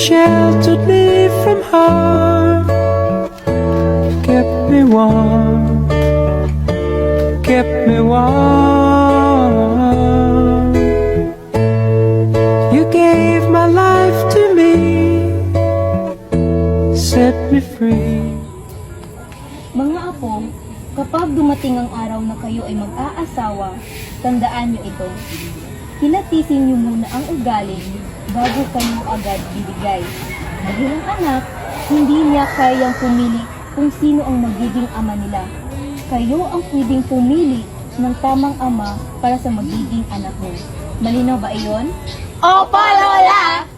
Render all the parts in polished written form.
sheltered me from harm, kept me warm, kept me warm. You gave my life to me, set me free. Mga apo, kapag dumating ang araw na kayo ay mag-aasawa, tandaan niyo ito. Hinatisin niyo muna ang ugali bago kayo agad bibigay. Dahil ang anak, hindi niya kayang pumili kung sino ang magiging ama nila. Kayo ang pwedeng pumili ng tamang ama para sa magiging anak mo. Malinaw ba iyon? Opo, Lola!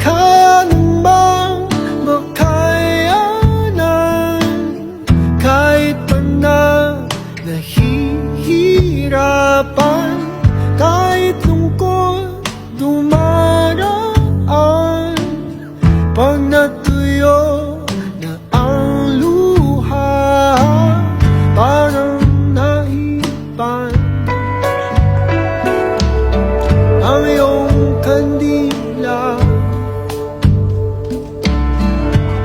Kaya namang makayanan kahit pa na nahihirapan, kahit lungkot dumaraan. Pag natuyo na ang luha, parang nahipan ang iyong kandila.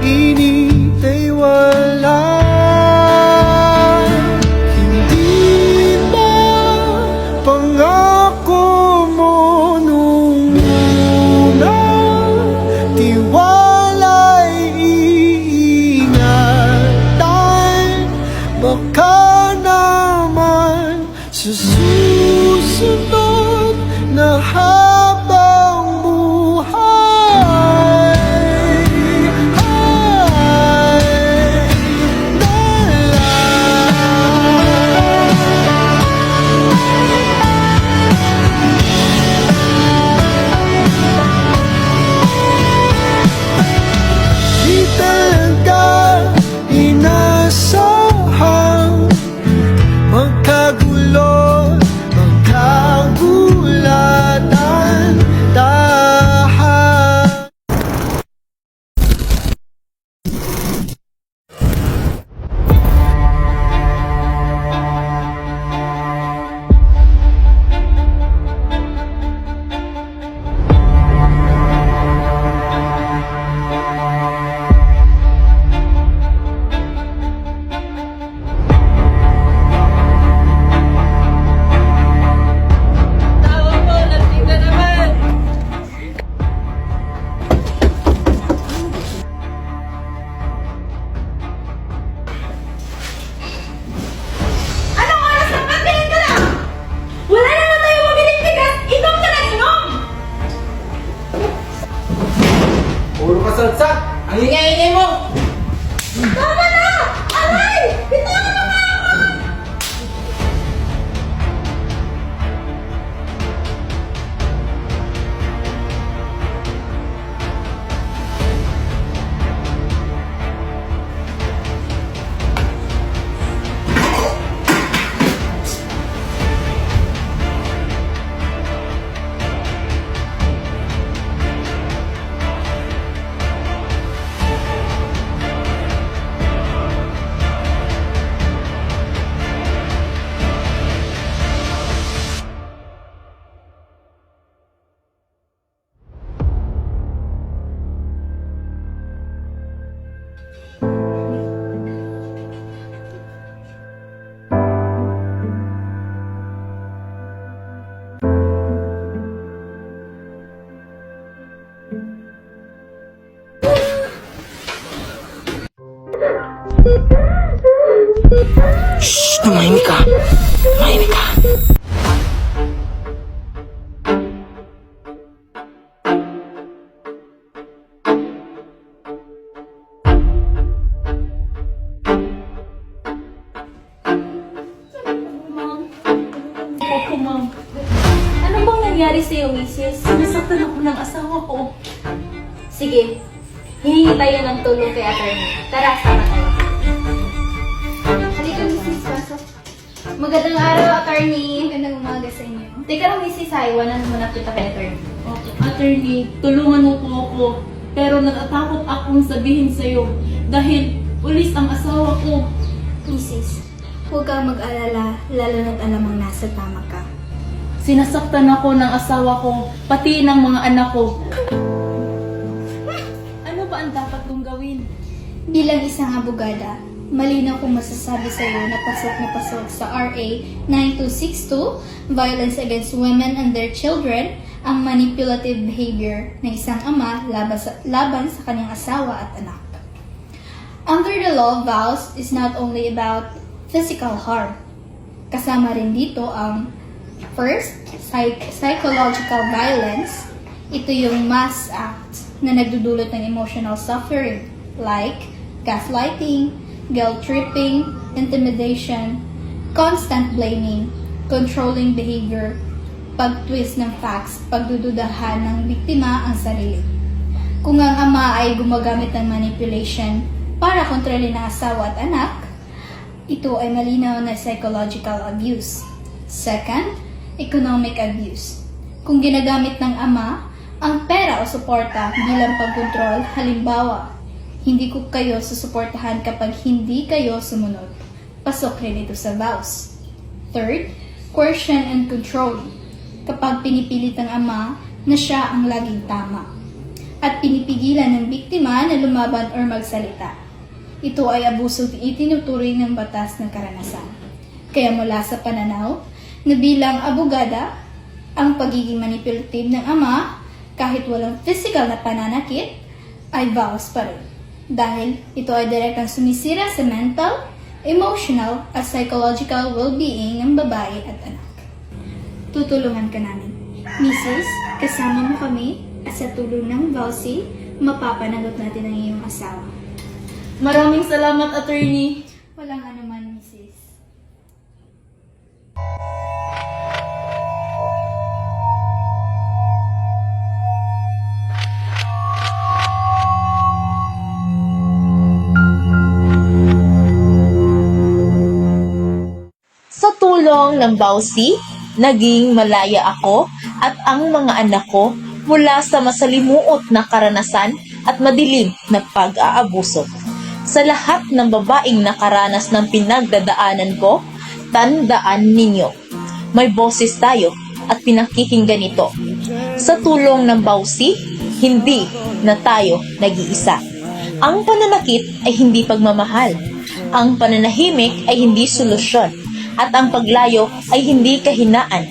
Init ay wala. Hindi ba pangako mo nung una? Tiwala'y iingatan. Baka naman sa susunod na habang buhay ay di talaga inasahan magkagulo, magkagulatan, tahan. Anong oras na? Pagbilin ka na! Wala na nga tayo mabiling bigas! Inom ka na inom! Puro ka salsak! Ang ingay-ingay mo! Tama na! Aray! Bitawan mo nga ako! Shhh! Tumahimik ka! Tumahimik ka! Opo, ma'am. Ano bang nangyari sa'yo, misis? Sinasaktan ako ng asawa ko. Sige, hihingi tayo ng tulong kay attorney. Tara, sama tayo. Halika, Mrs. Pasok. Magandang araw, attorney. Magandang umaga sa inyo. Teka lang, Mrs. Haiwan, ano muna kita kay attorney? Okay, attorney, tulungan mo po ako. Pero natatakot akong sabihin sa'yo dahil ulis ang asawa ko. Mrs., huwag kang mag-alala, lalo na't alam mong nasa tama ka. Sinasaktan ako ng asawa ko, pati ng mga anak ko. Ano ba ang dapat kong gawin? Bilang isang abogada, malinaw kong masasabi sa iyo na pasok sa RA 9262, Violence Against Women and Their Children, ang manipulative behavior ng isang ama laban sa kanyang asawa at anak. Under the law, vows is not only about physical harm. Kasama rin dito ang first, psychological violence. Ito yung mass act na nagdudulot ng emotional suffering like gaslighting, guilt-tripping, intimidation, constant blaming, controlling behavior, pag-twist ng facts, pagdududahan ng biktima ang sarili. Kung ang ama ay gumagamit ng manipulation para kontrolin ang asawa at anak, ito ay malinaw na psychological abuse. Second, economic abuse. Kung ginagamit ng ama ang pera o suporta bilang pagkontrol, halimbawa, hindi ko kayo susuportahan kapag hindi kayo sumunod. Pasok rin ito sa vows. Third, coercion and control. Kapag pinipilit ng ama na siya ang laging tama. At pinipigilan ng biktima na lumaban or magsalita. Ito ay abuso itinuturing ng batas ng karanasan. Kaya mula sa pananaw na bilang abogada, ang pagiging manipulative ng ama, kahit walang physical na pananakit, ay vows pa rin. Dahil ito ay direktang sumisira sa mental, emotional, at psychological well-being ng babae at anak. Tutulungan ka namin. Mrs., kasama mo kami at sa tulong ng vowsy, mapapanagot natin ang iyong asawa. Maraming salamat, attorney. Walang anuman, Mrs. Sa tulong ng Bausi, naging malaya ako at ang mga anak ko mula sa masalimuot na karanasan at madilim na pag-aabuso. Sa lahat ng babaeng nakaranas ng pinagdadaanan ko, tandaan ninyo, may boses tayo at pinakikinggan ito. Sa tulong ng Bausi, hindi na tayo nag-iisa. Ang pananakit ay hindi pagmamahal. Ang pananahimik ay hindi solusyon. At ang paglayo ay hindi kahinaan.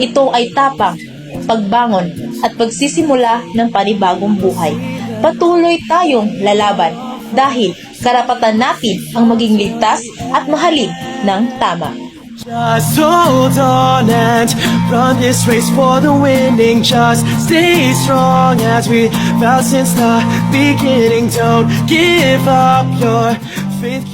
Ito ay tapang, pagbangon at pagsisimula ng panibagong buhay. Patuloy tayong lalaban dahil karapatan natin ang maging ligtas at mahalin ng tama. Just hold on and run this race for the winning. Just stay strong as we vow since the beginning. Don't give up your faith.